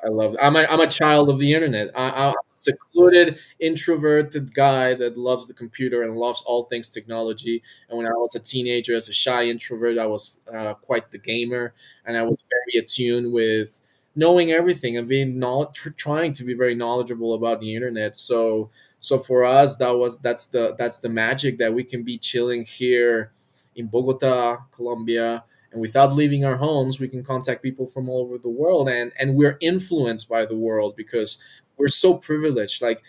I love it. I'm a child of the internet. I'm a secluded, introverted guy that loves the computer and loves all things technology. And when I was a teenager, as a shy introvert, I was quite the gamer, and I was very attuned with knowing everything and being trying to be very knowledgeable about the internet. So for us, that's the magic that we can be chilling here in Bogota, Colombia, and without leaving our homes we can contact people from all over the world, and we're influenced by the world because we're so privileged. Like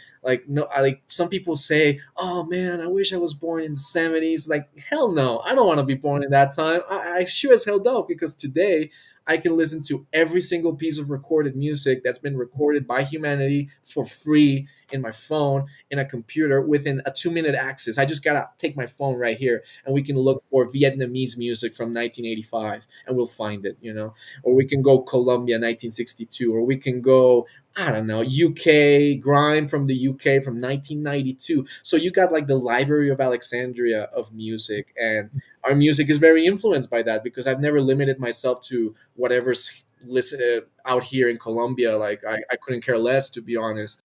no like some people say, oh man, I wish I was born in the 70s. Like, hell no, I don't want to be born in that time. I sure as hell don't, because today I can listen to every single piece of recorded music that's been recorded by humanity for free in my phone, in a computer, within a 2 minute access. I just gotta take my phone right here, and we can look for Vietnamese music from 1985, and we'll find it, or we can go Colombia 1962, or we can go, I don't know, UK grime from the UK from 1992. So you got like the Library of Alexandria of music, and our music is very influenced by that, because I've never limited myself to whatever's listen out here in Colombia. Like I couldn't care less, to be honest.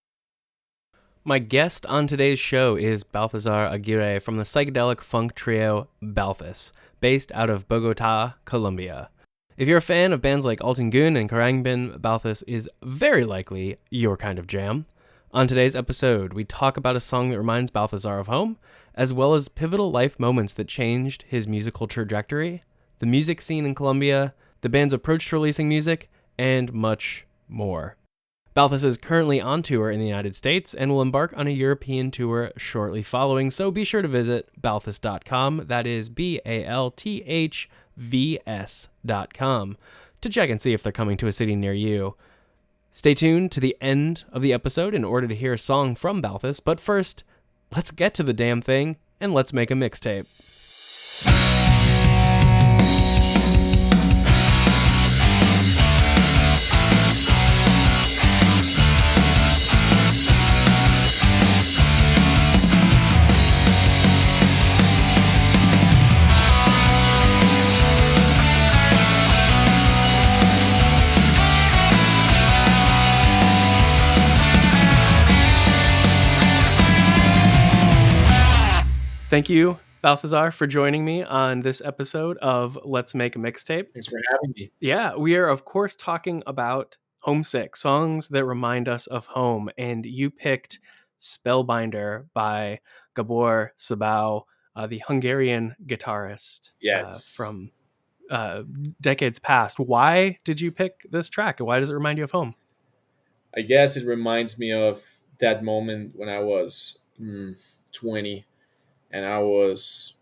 My guest on today's show is Balthazar Aguirre from the psychedelic funk trio BALTHVS, based out of Bogota, Colombia. If you're a fan of bands like Alten Gun and Karangbin, BALTHVS is very likely your kind of jam. On today's episode, we talk about a song that reminds Balthazar of home, as well as pivotal life moments that changed his musical trajectory, the music scene in Colombia, the band's approach to releasing music, and much more. BALTHVS is currently on tour in the United States and will embark on a European tour shortly following, so be sure to visit balthvs.com, that is BALTHVS.com, to check and see if they're coming to a city near you. Stay tuned to the end of the episode in order to hear a song from BALTHVS, but first, let's get to the damn thing and let's make a mixtape. Thank you, Balthazar, for joining me on this episode of Let's Make a Mixtape. Thanks for having me. Yeah, we are, of course, talking about homesick, songs that remind us of home. And you picked Spellbinder by Gábor Szabó, the Hungarian guitarist Yes. from decades past. Why did you pick this track? Why does it remind you of home? I guess it reminds me of that moment when I was 20, and I was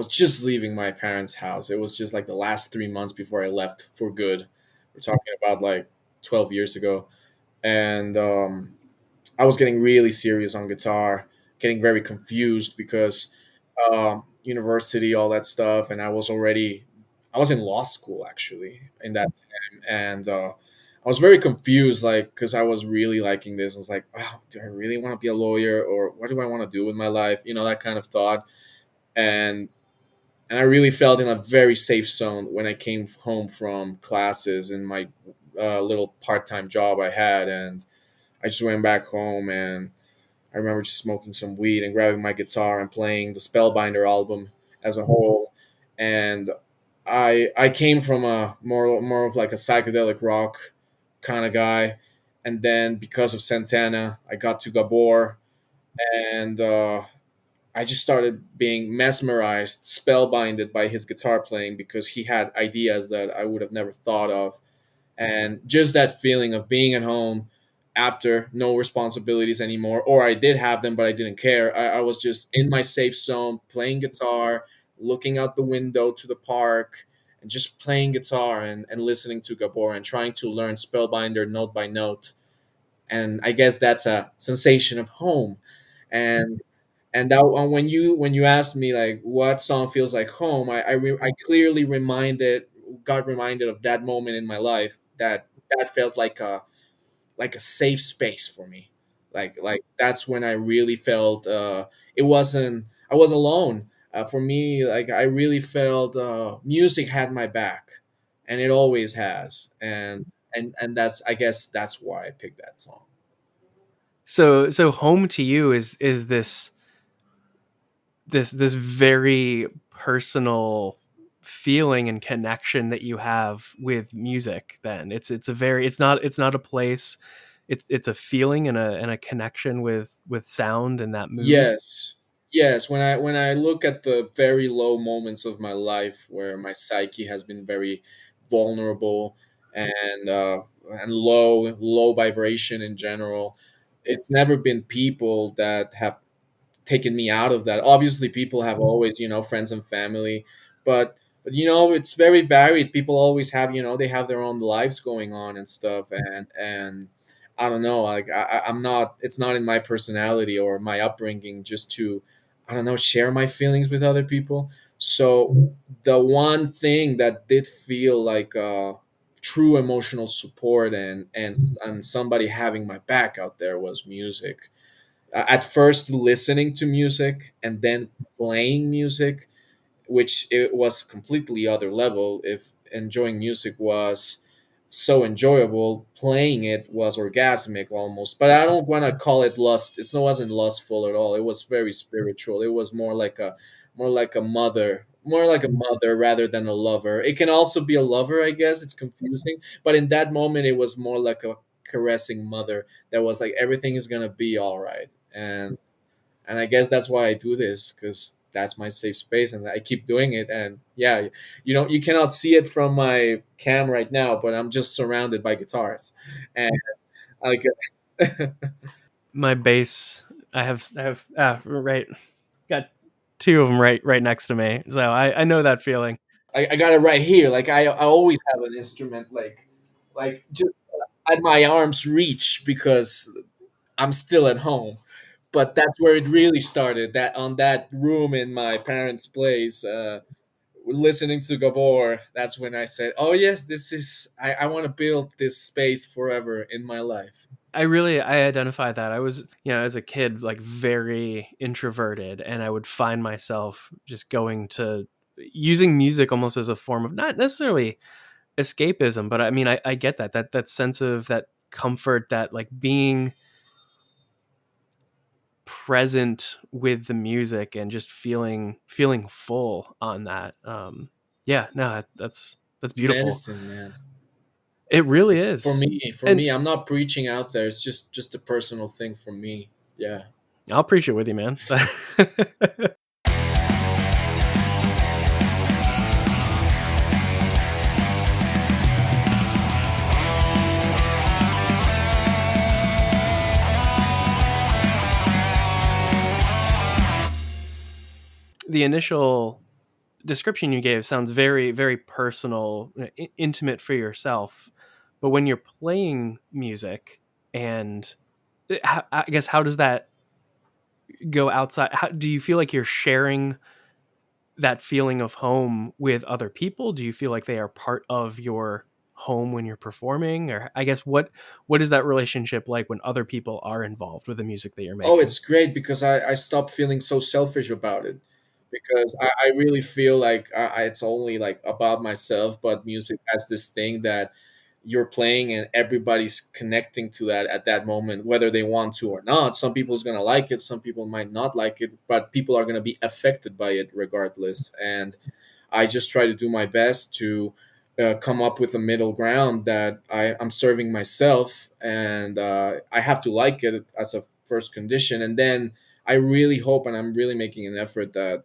just leaving my parents' house. It was just like the last 3 months before I left for good. We're talking about like 12 years ago, and I was getting really serious on guitar, getting very confused because university, all that stuff, and I was in law school actually in that time, and I was very confused, like, because I was really liking this. I was like, wow, do I really want to be a lawyer, or what do I want to do with my life? That kind of thought, and I really felt in a very safe zone when I came home from classes in my little part time job I had, and I just went back home, and I remember just smoking some weed and grabbing my guitar and playing the Spellbinder album as a whole. And I came from a more of like a psychedelic rock kind of guy, and then because of Santana, I got to Gabor, and I just started being mesmerized, spellbinded by his guitar playing, because he had ideas that I would have never thought of, and just that feeling of being at home after no responsibilities anymore, or I did have them but I didn't care. I was just in my safe zone, playing guitar, looking out the window to the park, and just playing guitar and listening to Gabor and trying to learn Spellbinder note by note. And I guess that's a sensation of home. And when you asked me like what song feels like home, I clearly got reminded of that moment in my life, that felt like a safe space for me. Like that's when I really felt it wasn't I was alone. For me, like I really felt music had my back, and it always has. and that's, I guess that's why I picked that song. So home to you is this very personal feeling and connection that you have with music. Then it's a very, it's not a place, it's a feeling and a connection with sound and that mood. Yes. Yes, when I look at the very low moments of my life where my psyche has been very vulnerable and low vibration in general, it's never been people that have taken me out of that. Obviously, people have always, friends and family, but it's very varied. People always have, they have their own lives going on and stuff, and I don't know, like I'm not. It's not in my personality or my upbringing just to, I don't know, share my feelings with other people. So the one thing that did feel like true emotional support and somebody having my back out there was music. At first listening to music and then playing music, which it was completely other level. If enjoying music was so enjoyable, playing it was orgasmic almost. But I don't want to call it lust. It wasn't lustful at all. It was very spiritual. It was more like a mother, more like a mother rather than a lover. It can also be a lover, I guess. It's confusing, but in that moment, it was more like a caressing mother that was like, everything is gonna be all right. And I guess that's why I do this, because that's my safe space and I keep doing it. And yeah, you cannot see it from my cam right now, but I'm just surrounded by guitars, and like My bass, right, got two of them right next to me, so I know that feeling. I got it right here. Like I always have an instrument like just at my arm's reach because I'm still at home. But that's where it really started. That on that room in my parents' place, listening to Gabor, that's when I said, "Oh yes, this is. I want to build this space forever in my life." I identify that. I was, as a kid, like very introverted, and I would find myself just going to using music almost as a form of not necessarily escapism, but I mean, I get that sense of that comfort, that like being present with the music and just feeling full on that. Yeah, no, that's It's beautiful. medicine, man. It really For is. me, for And me, I'm not preaching out there. It's just a personal thing for me. Yeah. I'll preach it with you, man. The initial description you gave sounds very, very personal, intimate for yourself. But when you're playing music, and I guess, how does that go outside? How do you feel like you're sharing that feeling of home with other people? Do you feel like they are part of your home when you're performing? Or I guess, what is that relationship like when other people are involved with the music that you're Oh, making? it's great because I stopped feeling so selfish about it, because I really feel like it's only like about myself, but music has this thing that you're playing and everybody's connecting to that at that moment, whether they want to or not. Some people's gonna like it, some people might not like it, but people are gonna be affected by it regardless. And I just try to do my best to come up with a middle ground that I'm serving myself, and I have to like it as a first condition, and then I really hope and I'm really making an effort that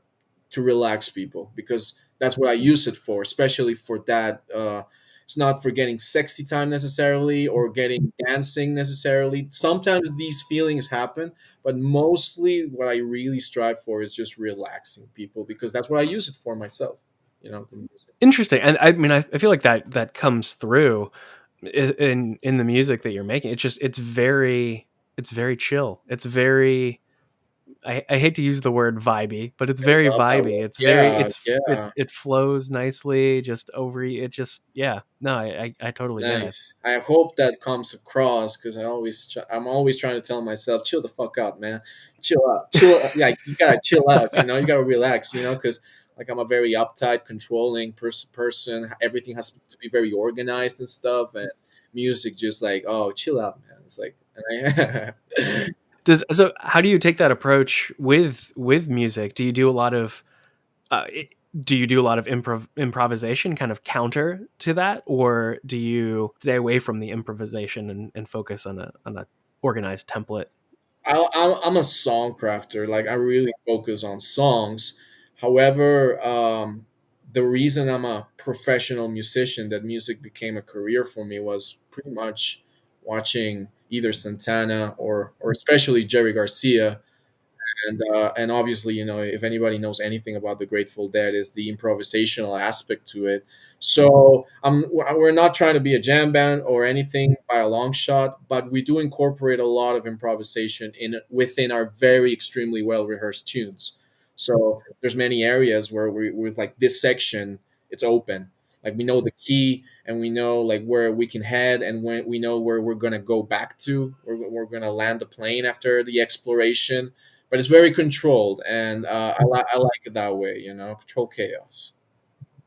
to relax people, because that's what I use it for, especially for that. It's not for getting sexy time necessarily or getting dancing necessarily. Sometimes these feelings happen, but mostly what I really strive for is just relaxing people, because that's what I use it for myself. The music. Interesting. And I mean, I feel like that comes through in the music that you're making. It's very chill. It's very, I hate to use the word vibey, but it's I very love that vibey. word. It's very, Yeah, yeah. it flows nicely, just over. It just, yeah. No, I totally get it. Nice. I hope that comes across, because I'm always trying to tell myself, chill the fuck out, man. Chill out, chill. Yeah, you gotta chill out. You gotta relax. Because like I'm a very uptight, controlling person. Everything has to be very organized and stuff, music, just like, oh, chill out, man. It's like, Does so how do you take that approach with music? Do you do a lot of uh, i- do you do a lot of improvisation kind of counter to that, or do you stay away from the improvisation and focus on a organized template? I'm a song crafter. Like, I really focus on songs. However, the reason I'm a professional musician, that music became a career for me, was pretty much watching either Santana or especially Jerry Garcia, and obviously, if anybody knows anything about the Grateful Dead, is the improvisational aspect to it. So we're not trying to be a jam band or anything by a long shot, but we do incorporate a lot of improvisation in within our very extremely well rehearsed tunes. So there's many areas where with like this section, it's open. Like, we know the key, and we know like where we can head, and when we know where we're gonna go back to, or we're gonna land the plane after the exploration, but it's very controlled, and I like it that way. Control chaos.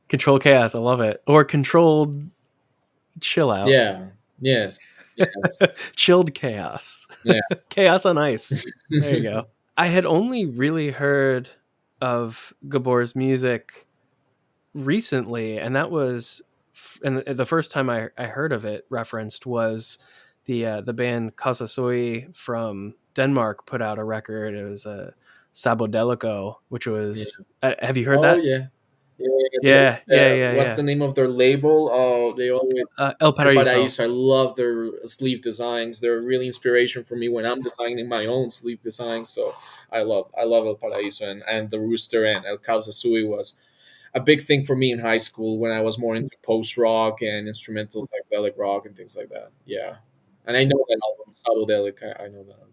Control chaos, I love it. Or controlled chill out. Yeah. Yes. Yes. Chilled chaos. Yeah. Chaos on ice. There you go. I had only really heard of Gabor's music recently, and that was and the first time I heard of it referenced was the band Kasasoi from Denmark put out a record. It was a Sabodelico, which Yeah. was have you heard Oh, that? yeah. Yeah. Yeah, yeah, yeah, What's yeah. the name of their label? Oh, they always El El Paraíso. Paraíso. I love their sleeve designs. They're really inspiration for me when I'm designing my own sleeve designs. So I love El Paraíso, and the Rooster, and El Causa Sui was a big thing for me in high school when I was more into post rock and instrumentals like psychedelic rock and things like that. Yeah, and I know that album, Psychedelic. I know that album.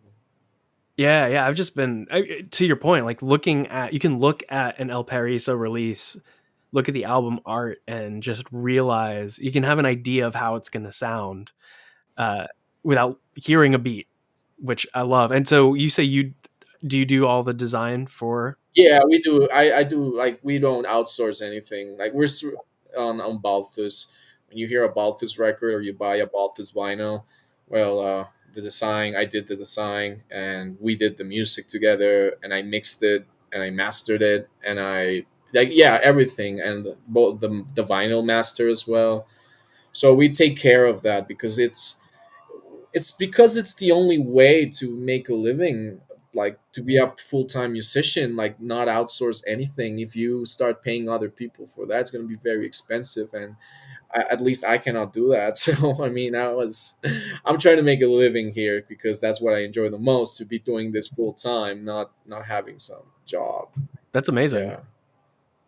Yeah, yeah. I've just been to your point, like looking at you can look at an El Paraíso release, look at the album art, and just realize you can have an idea of how it's going to sound uh, without hearing a beat, which I love. And so you say you do all the design for? Yeah, we do. I do. Like, we don't outsource anything. Like, on Balthus. When you hear a Balthus record or you buy a Balthus vinyl, well, the design, I did the design, and we did the music together, and I mixed it, and I mastered it, and I like, yeah, everything, and both the vinyl master as well. So we take care of that, because it's the only way to make a living, like, to be a full-time musician, like, not outsource anything. If you start paying other people for that, it's going to be very expensive, and at least I cannot do that. So, I mean, I'm trying to make a living here, because that's what I enjoy the most, to be doing this full-time, not having some job. That's amazing. Yeah.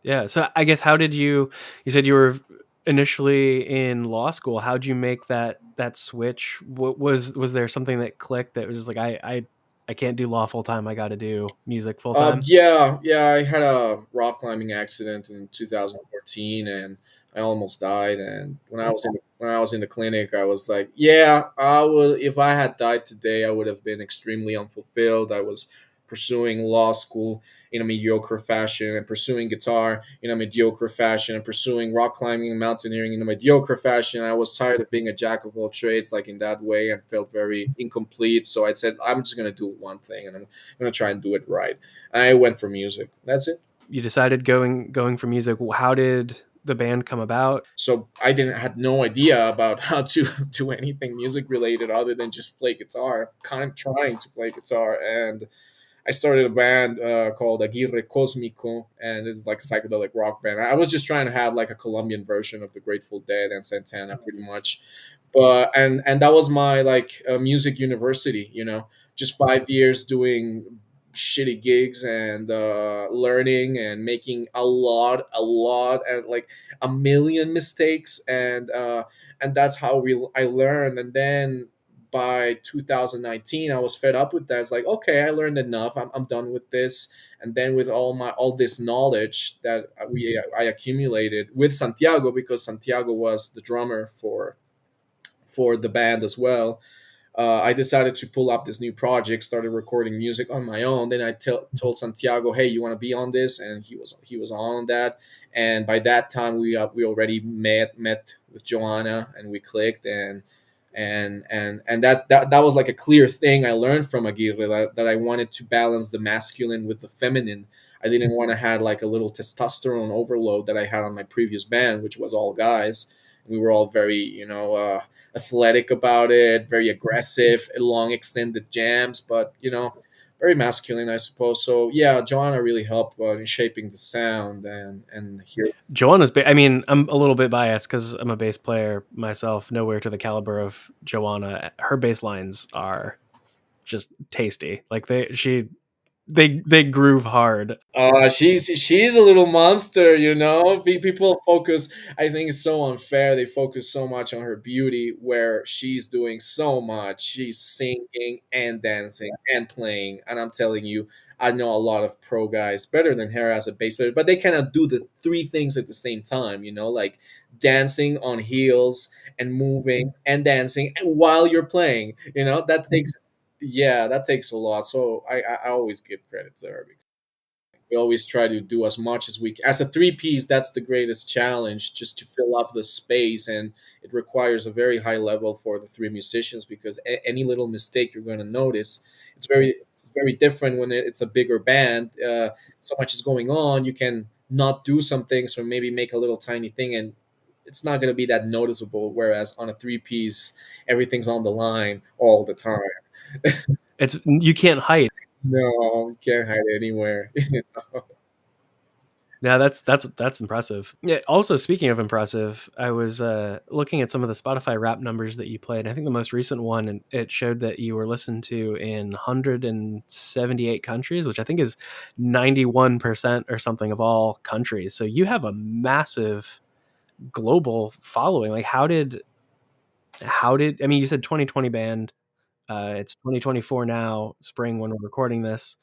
Yeah. So I guess how did you said you were initially in law school. How'd you make that switch? What was there something that clicked that was just like I can't do law full time. I got to do music full time. Yeah, I had a rock climbing accident in 2014, and I almost died. And when I was in the clinic, I was like, yeah, I would if I had died today, I would have been extremely unfulfilled. I was pursuing law school in a mediocre fashion, and pursuing guitar in a mediocre fashion, and pursuing rock climbing and mountaineering in a mediocre fashion. I was tired of being a jack of all trades, like, in that way, and felt very incomplete. So I said, I'm just gonna do one thing, and I'm gonna try and do it right. I went for music. That's it. You decided going for music. How did the band come about? So I didn't had no idea about how to do anything music related other than just play guitar. Kind of trying to play guitar, and I started a band called Aguirre Cosmico, and it's like a psychedelic rock band. I was just trying to have like a Colombian version of the Grateful Dead and Santana, pretty much. But and that was my, like, music university. Just 5 years doing shitty gigs, and learning and making a lot, and like a million mistakes, and that's how I learned. And then by 2019, I was fed up with that. It's like, okay, I learned enough. I'm done with this. And then, with all this knowledge that I accumulated with Santiago, because Santiago was the drummer for the band as well, I decided to pull up this new project, started recording music on my own. Then I told Santiago, "Hey, you want to be on this?" And he was on that. And by that time, we already met with Joanna, and we clicked, and And that was like a clear thing I learned from Aguirre, that I wanted to balance the masculine with the feminine. I didn't want to have like a little testosterone overload that I had on my previous band, which was all guys. We were all very, athletic about it, very aggressive, long extended jams, but very masculine, I suppose. So yeah, Joanna really helped in shaping the sound and here. I mean, I'm a little bit biased because I'm a bass player myself, nowhere to the caliber of Joanna. Her bass lines are just tasty. Like they groove hard. She's a little monster, People focus. I think it's so unfair. They focus so much on her beauty, where she's doing so much. She's singing and dancing and playing. And I'm telling you, I know a lot of pro guys better than her as a bass player, but they cannot do the three things at the same time. Like dancing on heels and moving and dancing while you're playing. That takes. Yeah, that takes a lot. So I always give credit to her. We always try to do as much as we can. As a three piece, that's the greatest challenge, just to fill up the space, and it requires a very high level for the three musicians, because any little mistake you're going to notice. It's very different when it's a bigger band. So much is going on. You can not do some things, or maybe make a little tiny thing, and it's not going to be that noticeable. Whereas on a three piece, everything's on the line all the time. It's you can't hide. No, you can't hide anywhere. Yeah, that's impressive. Yeah. Also, speaking of impressive, I was looking at some of the Spotify rap numbers that you played. I think the most recent one, and it showed that you were listened to in 178 countries, which I think is 91% or something of all countries. So you have a massive global following. Like, how did I mean? You said 2020 band. It's 2024 now, spring when we're recording this,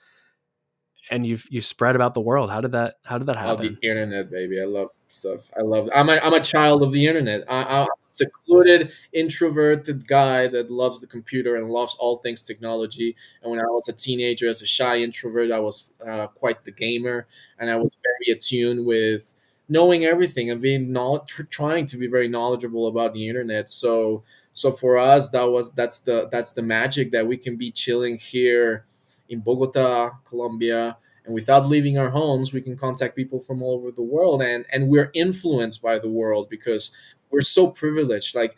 and you've spread about the world. How did that Of the happen? internet, baby. I love that stuff. I love. I'm a child of the internet. I'm a secluded, introverted guy that loves the computer and loves all things technology. And when I was a teenager, as a shy introvert, I was quite the gamer, and I was very attuned with knowing everything and being trying to be very knowledgeable about the internet. So for us, that's the magic, that we can be chilling here in Bogota, Colombia, and without leaving our homes, we can contact people from all over the world, and we're influenced by the world, because we're so privileged. Like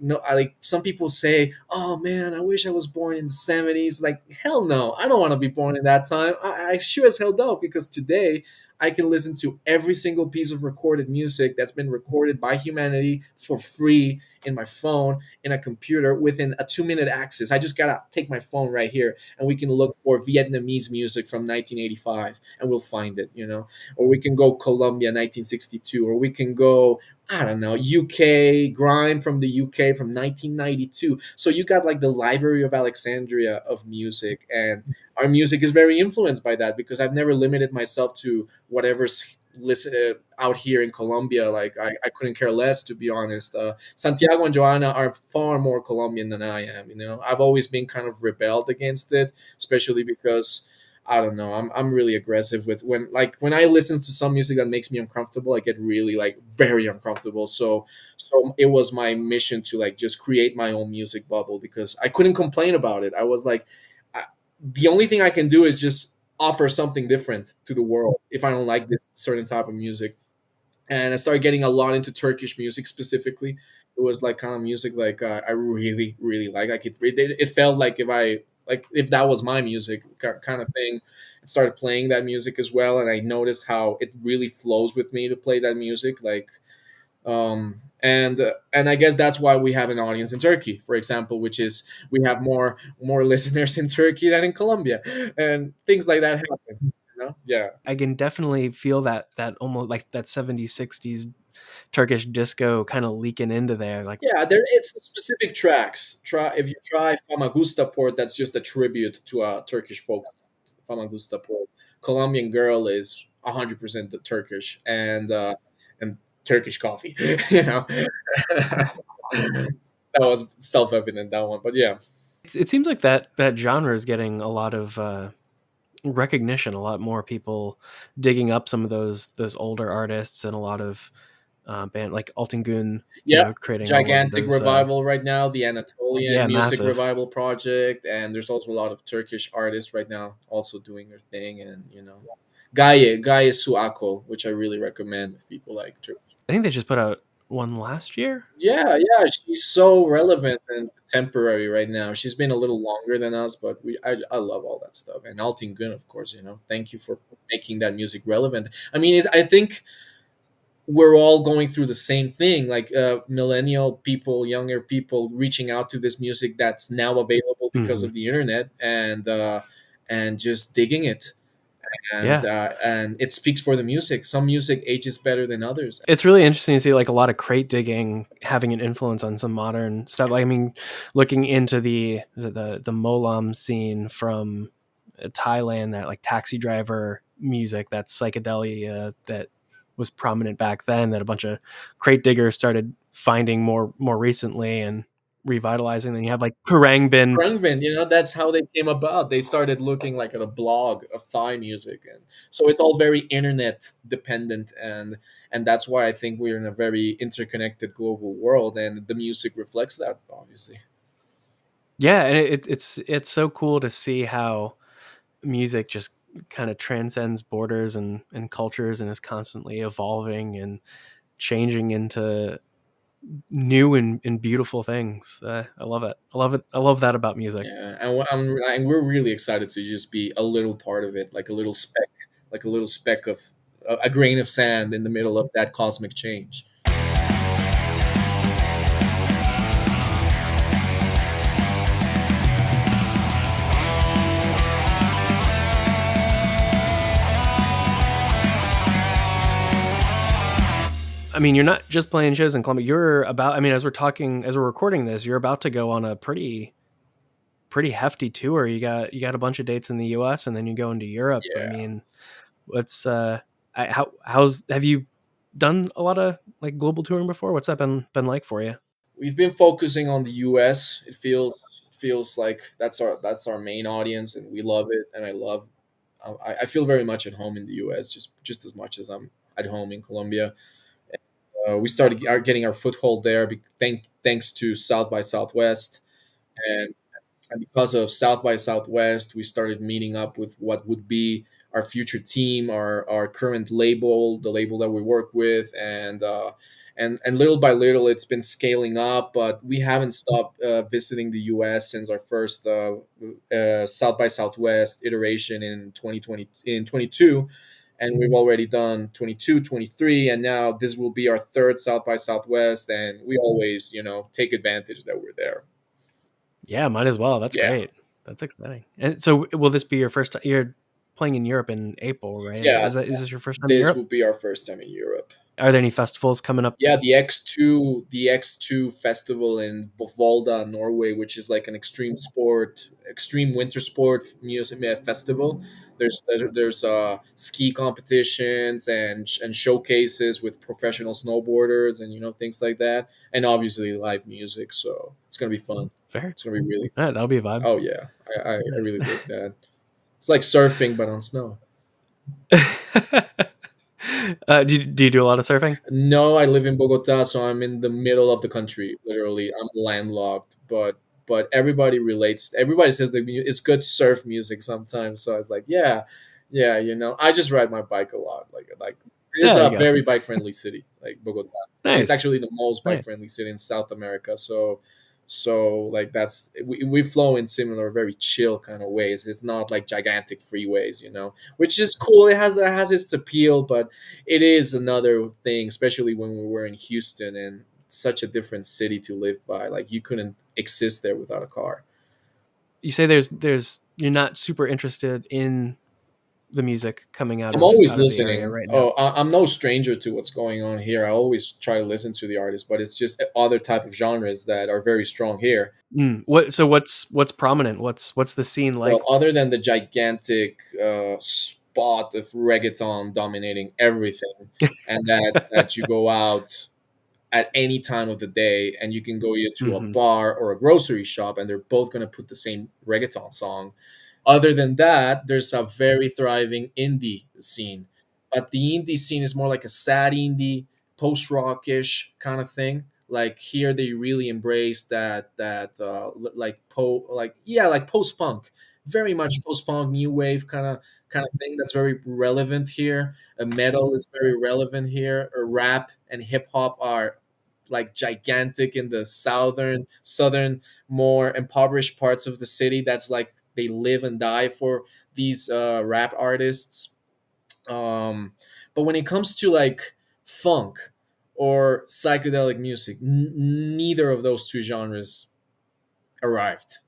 no like some people say, oh man, I wish I was born in the 70s. Like, hell no, I don't want to be born in that time. I sure as hell don't, because today I can listen to every single piece of recorded music that's been recorded by humanity for free in my phone, in a computer, within a 2-minute access. I just gotta take my phone right here, and we can look for Vietnamese music from 1985, and we'll find it, Or we can go Colombia 1962, or we can go, I don't know, UK grime from the UK from 1992. So you got like the Library of Alexandria of music, and our music is very influenced by that, because I've never limited myself to whatever's listen out here in Colombia. Like, I couldn't care less, to be honest. Santiago and Joanna are far more Colombian than I am. I've always been kind of rebelled against it, especially because I don't know. I'm really aggressive with when I listen to some music that makes me uncomfortable. I get really like very uncomfortable. So it was my mission to like just create my own music bubble, because I couldn't complain about it. I was like, the only thing I can do is just offer something different to the world if I don't like this certain type of music. And I started getting a lot into Turkish music specifically. It was like kind of music like I really really like it felt like if that was my music kind of thing. I started playing that music as well, and I noticed how it really flows with me to play that music. And I guess that's why we have an audience in Turkey, for example, which is we have more listeners in Turkey than in Colombia, and things like that happen. Yeah. I can definitely feel that almost like that 70s 60s Turkish disco kind of leaking into there. Like, Yeah, it's specific tracks. If you try Famagusta Port, that's just a tribute to a Turkish folk song, Famagusta Port. Colombian Girl is 100% the Turkish, and Turkish coffee. you know, that was self evident, that one. But yeah, it seems like that genre is getting a lot of recognition, a lot more people digging up some of those older artists, and a lot of band like Altingun, Yep, creating a lot of gigantic those. revival right now, the Anatolian Yeah, Music massive. Revival Project, and there's also a lot of Turkish artists right now also doing their thing, and Gaye Suako, which I really recommend if people like Turkish. I think they just put out one last year. Yeah, yeah, she's so relevant and contemporary right now. She's been a little longer than us, but I love all that stuff. And Altin Gun, of course, thank you for making that music relevant. I mean, I think we're all going through the same thing, like millennial people, younger people reaching out to this music that's now available because Hmm. of the internet, and just digging it, Yeah, and it speaks for the music. Some music ages better than others. it's really interesting to see like a lot of crate digging having an influence on some modern stuff. Like, I mean, looking into the Molam scene from Thailand, that like taxi driver music, that psychedelia that was prominent back then, that a bunch of crate diggers started finding more recently and revitalizing. Then you have like Karangbin. Krungman, that's how they came about. They started looking like at a blog of Thai music, and so it's all very internet dependent, and that's why I think we're in a very interconnected global world, and the music reflects that, obviously. Yeah, and it's so cool to see how music just kind of transcends borders and cultures and is constantly evolving and changing into new and beautiful things. I love it. I love it. I love that about music. Yeah, and we're really excited to just be a little part of it, like a little speck of a grain of sand in the middle of that cosmic change. I mean, you're not just playing shows in Colombia. You're about. I mean, as we're recording this, you're about to go on a pretty hefty tour. You got a bunch of dates in the U.S. and then you go into Europe. I Yeah, mean, what's how's have you done a lot of like global touring before? What's that been like for you? we've been focusing on the U.S. It feels like that's our main audience, and we love it. And I feel very much at home in the U.S. just as much as I'm at home in Colombia. We started getting our foothold there, thanks to South by Southwest, and because of South by Southwest, we started meeting up with what would be our future team, our current label, the label that we work with, and little by little, it's been scaling up. But we haven't stopped visiting the U.S. since our first South by Southwest iteration in 2020 in 22. And we've already done 22, 23, and now this will be our third South by Southwest, and we always, take advantage that we're there. Yeah, might as well. That's Yeah. great. That's exciting. And so, will this be your first time? You're playing in Europe in April, right? Yeah, Is this your first time in this Europe? will be our first time in Europe. Are there any festivals coming up? Yeah, the X2 festival in Volda, Norway, which is like an extreme winter sport music festival. There's ski competitions and showcases with professional snowboarders and things like that, and obviously live music. So it's gonna be fun. Fair. It's gonna be really. All right, that'll be a vibe. Oh yeah, I Nice. really dig that. It's like surfing but on snow. Do you do a lot of surfing? No, I live in Bogota, so I'm in the middle of the country. Literally, I'm landlocked. But everybody relates. Everybody says that it's good surf music sometimes. So I was like, yeah, yeah. I just ride my bike a lot. Like this Yeah, is there a you go. very bike friendly city, like Bogota. It's Nice. actually the most bike Nice. friendly city in South America. So like we flow in similar, very chill kind of ways. It's not like gigantic freeways, which is cool. It has its appeal, but it is another thing, especially when we were in Houston, and such a different city to live by. Like you couldn't exist there without a car. You say there's you're not super interested in the music coming I'm always out of the area listening. right now. Oh, I'm no stranger to what's going on here. I always try to listen to the artist, but it's just other type of genres that are very strong here. What's prominent? What's the scene like? Well, other than the gigantic spot of reggaeton dominating everything, and that you go out at any time of the day, and you can go either to a Hmm. bar or a grocery shop, and they're both going to put the same reggaeton song. Other than that, there's a very thriving indie scene, but the indie scene is more like a sad indie, post rockish kind of thing. Like here, they really embrace like like post punk, very much post punk, new wave kind of thing. That's very relevant here. Metal is very relevant here. Rap and hip hop are like gigantic in the southern, more impoverished parts of the city. That's like they live and die for these rap artists. But when it comes to like funk or psychedelic music, neither of those two genres arrived.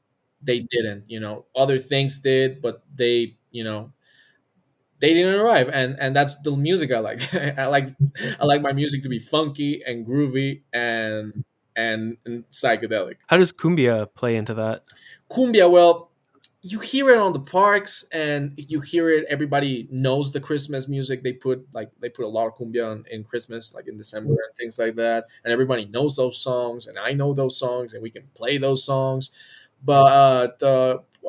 They didn't, other things did, but they didn't arrive. And that's the music I like. I like my music to be funky and groovy and psychedelic. How does cumbia play into that? Cumbia, well, you hear it on the parks, and you hear it. Everybody knows the Christmas music. They put a lot of cumbia in Christmas, like in December and things like that. And everybody knows those songs, and I know those songs, and we can play those songs. But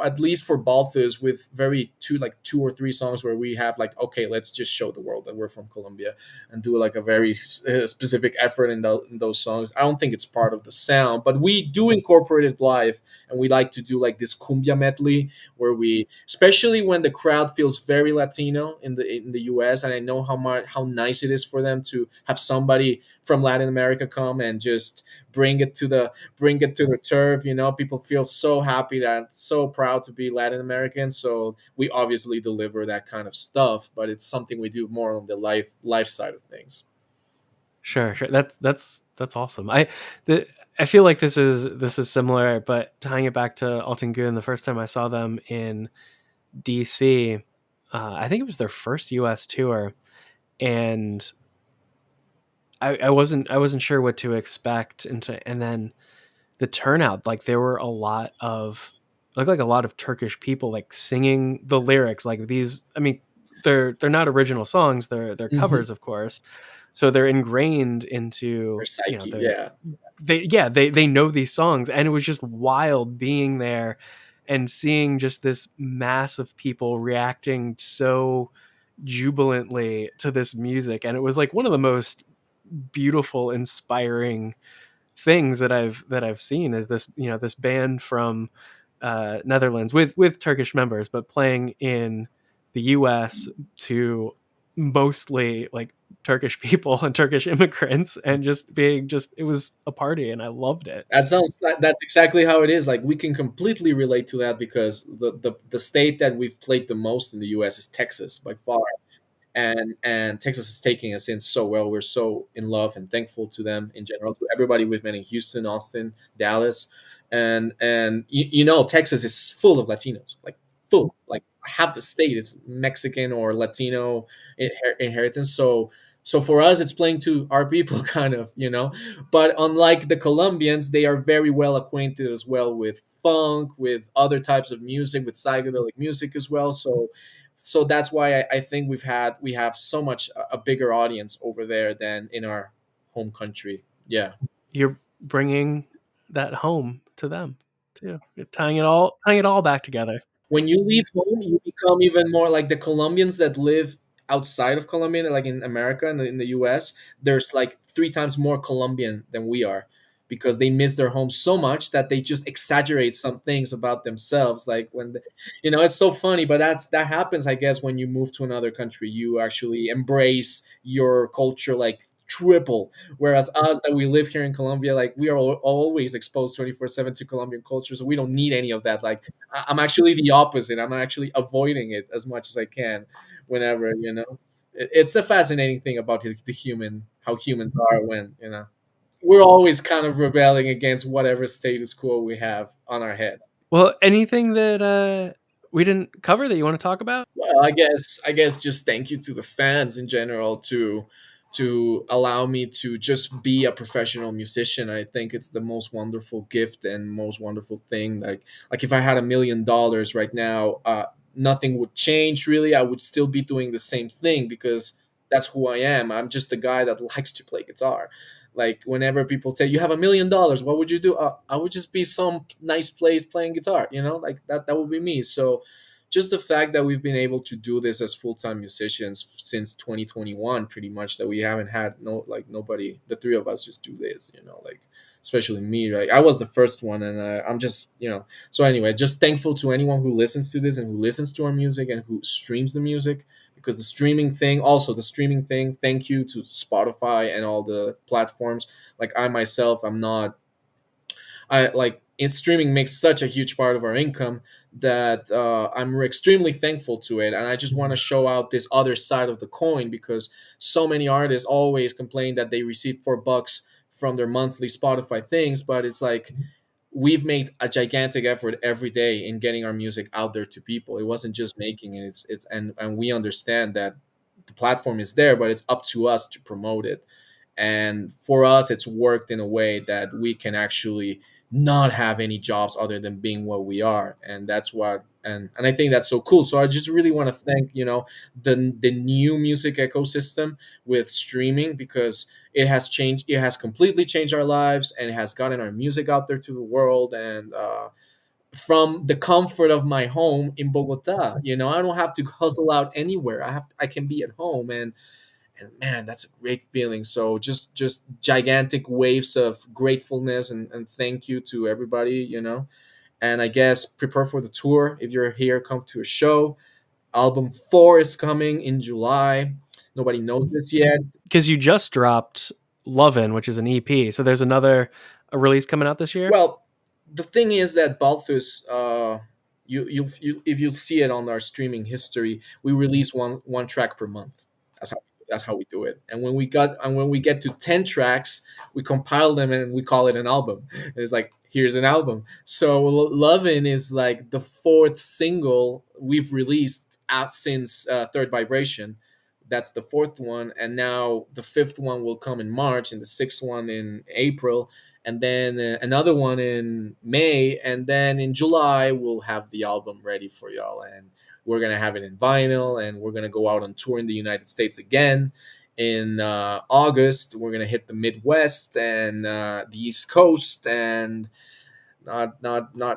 at least for Balthazar, with very two or three songs where we have like, okay, let's just show the world that we're from Colombia, and do like a very specific effort in those songs. I don't think it's part of the sound, but we do incorporate it live, and we like to do like this cumbia medley where we, especially when the crowd feels very Latino in the US, and I know how nice it is for them to have somebody from Latin America come and just bring it to the turf. People feel so happy, that so proud to be Latin American. So we obviously deliver that kind of stuff, but it's something we do more on the life side of things. Sure, sure. That's awesome. I feel like this is similar, but tying it back to Alton Goon, the first time I saw them in DC, I think it was their first US tour, and I wasn't sure what to expect, and then the turnout, like there were a lot of like a lot of Turkish people like singing the lyrics, like these. I mean, they're not original songs; they're Hmm. covers, of course. So they're ingrained Or into psyche, their yeah. they know these songs, and it was just wild being there and seeing just this mass of people reacting so jubilantly to this music, and it was like one of the most beautiful, inspiring things that I've seen, is this this band from Netherlands with Turkish members, but playing in the U.S. to mostly like Turkish people and Turkish immigrants, and just being just it was a party, and I loved it. That's exactly how it is. Like we can completely relate to that, because the state that we've played the most in the US is Texas by far. And Texas is taking us in so well. We're so in love and thankful to them in general, to everybody we've met in Houston, Austin, Dallas, and Texas is full of Latinos, like full, like half the state is Mexican or Latino inheritance. So for us, it's playing to our people, kind of. But unlike the Colombians, they are very well acquainted as well with funk, with other types of music, with psychedelic music as well. So that's why I think we have so much a bigger audience over there than in our home country. Yeah. You're bringing that home to them too. You're tying it all back together. When you leave home, you become even more like the Colombians that live outside of Colombia, like in America and in the US. There's like three times more Colombian than we are, because they miss their home so much that they just exaggerate some things about themselves. Like it's so funny, but that happens, I guess, when you move to another country. You actually embrace your culture like triple. Whereas us that we live here in Colombia, like we are always exposed 24/7 to Colombian culture, so we don't need any of that. Like I'm actually the opposite. I'm actually avoiding it as much as I can whenever. It's a fascinating thing about the human, how humans are when we're always kind of rebelling against whatever status quo we have on our heads. Well, anything that we didn't cover that you want to talk about? Well, I guess just thank you to the fans in general to allow me to just be a professional musician. I think it's the most wonderful gift and most wonderful thing. Like if I had $1 million right now, nothing would change really. I would still be doing the same thing, because that's who I am. I'm just a guy that likes to play guitar. Like whenever people say you have $1 million, what would you do? I would just be some nice place playing guitar. Like that would be me. So just the fact that we've been able to do this as full-time musicians since 2021, pretty much, that we haven't had nobody, the three of us just do this, like, especially me, right? I was the first one, and I'm just, so anyway, just thankful to anyone who listens to this and who listens to our music and who streams the music, because the streaming thing, thank you to Spotify and all the platforms. Like, I myself, I like, in streaming makes such a huge part of our income that I'm extremely thankful to it, and I just want to show out this other side of the coin, because so many artists always complain that they receive $4 from their monthly Spotify things, but it's like, we've made a gigantic effort every day in getting our music out there to people. It wasn't just making it. And we understand that the platform is there, but it's up to us to promote it. And for us, it's worked in a way that we can actually not have any jobs other than being what we are. And that's what, and I think that's so cool. So I just really want to thank, the new music ecosystem with streaming, because it has completely changed our lives, and it has gotten our music out there to the world. And from the comfort of my home in Bogota, I don't have to hustle out anywhere. I can be at home, and man, that's a great feeling. So just gigantic waves of gratefulness, and thank you to everybody. And I guess prepare for the tour. If you're here, come to a show. Album 4 is coming in July. Nobody knows this yet, because you just dropped Lovin', which is an EP. So there's a release coming out this year. Well, the thing is that BALTHVS, you if you see it on our streaming history, we release one track per month. That's how we do it. And when we get to 10 tracks, we compile them and we call it an album. And it's like, here's an album. So Lovin' is like the 4th single we've released out since Third Vibration. That's the 4th one, and now the 5th one will come in March, and the 6th one in April, and then another one in May, and then in July we'll have the album ready for y'all, and we're gonna have it in vinyl, and we're gonna go out on tour in the United States again. In August, we're gonna hit the Midwest and the East Coast, and not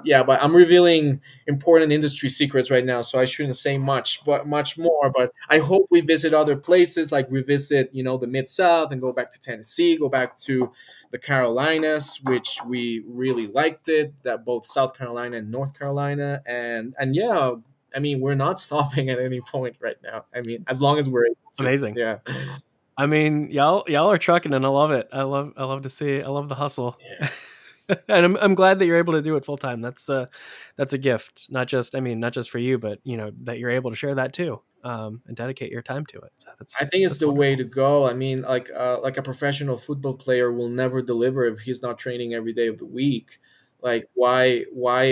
yeah, but I'm revealing important industry secrets right now, so I shouldn't say much more. But I hope we visit other places, like we visit, the Mid-South, and go back to Tennessee, go back to the Carolinas, which we really liked it, that both South Carolina and North Carolina, and yeah, I mean, we're not stopping at any point right now. I mean, as long as we're able to. Amazing. Yeah. I mean, y'all are trucking, and I love it. I love to see. I love the hustle. Yeah. And I'm glad that you're able to do it full time. That's a gift, not just for you, but that you're able to share that too, and dedicate your time to it. So I think it's the wonderful. way to go. I mean, like a professional football player will never deliver if he's not training every day of the week. Like, why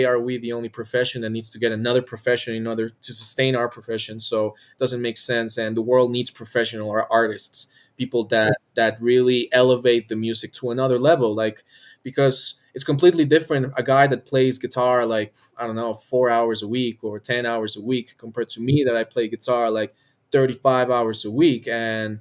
are we the only profession that needs to get another profession in order to sustain our profession? So it doesn't make sense. And the world needs professional artists, people that really elevate the music to another level. Like, because it's completely different, a guy that plays guitar, like, I don't know, 4 hours a week or 10 hours a week, compared to me that I play guitar like 35 hours a week. And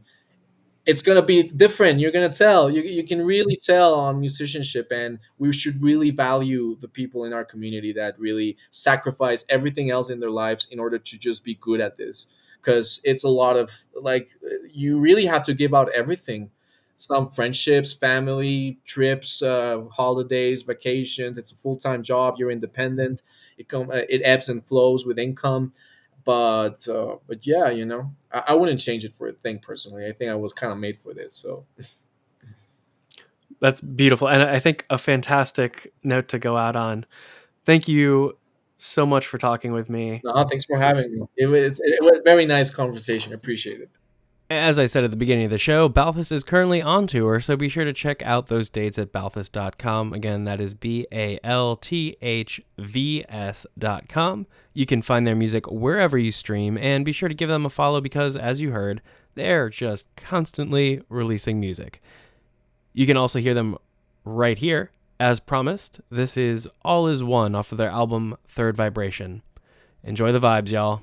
it's going to be different. You're going to tell. You can really tell on musicianship, and we should really value the people in our community that really sacrifice everything else in their lives in order to just be good at this. Because it's a lot of, like, you really have to give out everything. Some friendships, family, trips, holidays, vacations. It's a full-time job. You're independent. It ebbs and flows with income. But yeah, I wouldn't change it for a thing personally. I think I was kind of made for this. So that's beautiful, and I think a fantastic note to go out on. Thank you so much for talking with me. no, thanks for having me. It was a very nice conversation. Appreciate it. As I said at the beginning of the show, BALTHVS is currently on tour, so be sure to check out those dates at balthvs.com. Again, that is BALTHVS.com. You can find their music wherever you stream, and be sure to give them a follow because, as you heard, they're just constantly releasing music. You can also hear them right here. As promised, this is All Is One off of their album Third Vibration. Enjoy the vibes, y'all.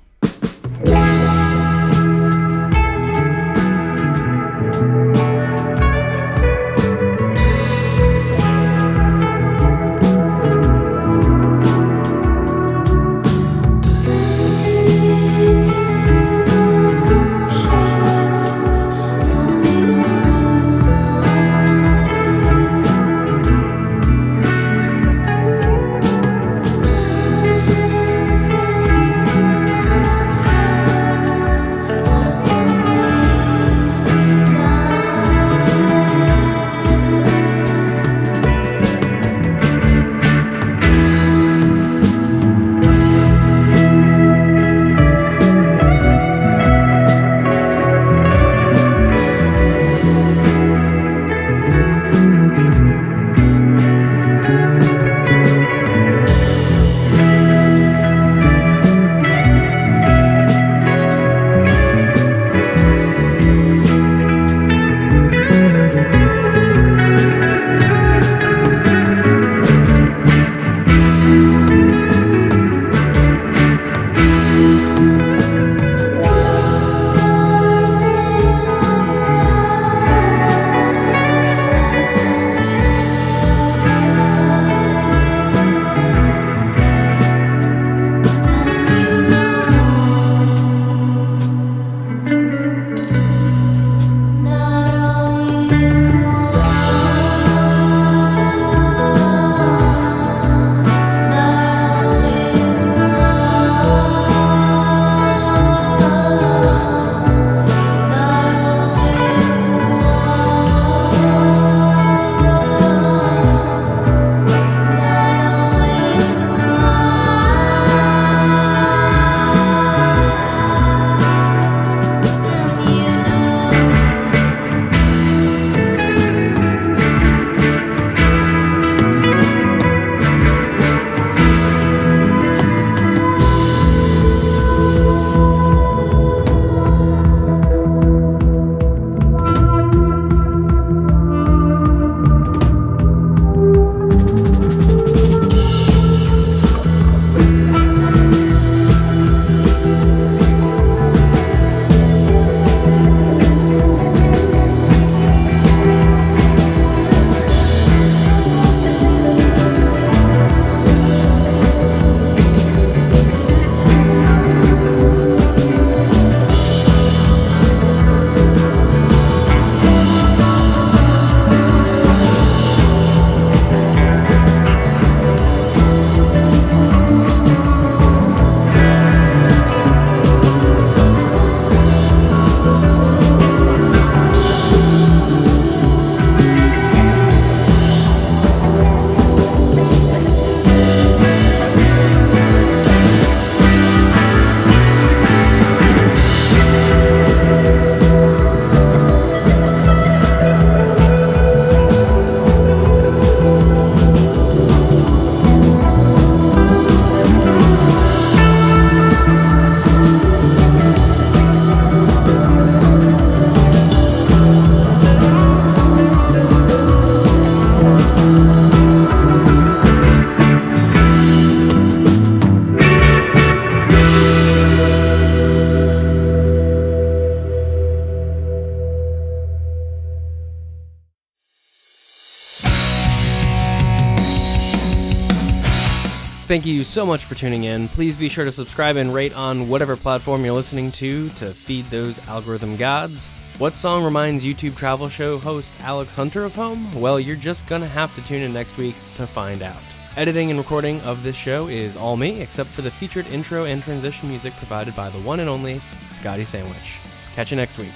Thank you so much for tuning in. Please be sure to subscribe and rate on whatever platform you're listening to feed those algorithm gods. What song reminds YouTube travel show host Alex Hunter of home? Well, you're just gonna have to tune in next week to find out. Editing and recording of this show is all me, except for the featured intro and transition music provided by the one and only Scotty Sandwich. Catch you next week.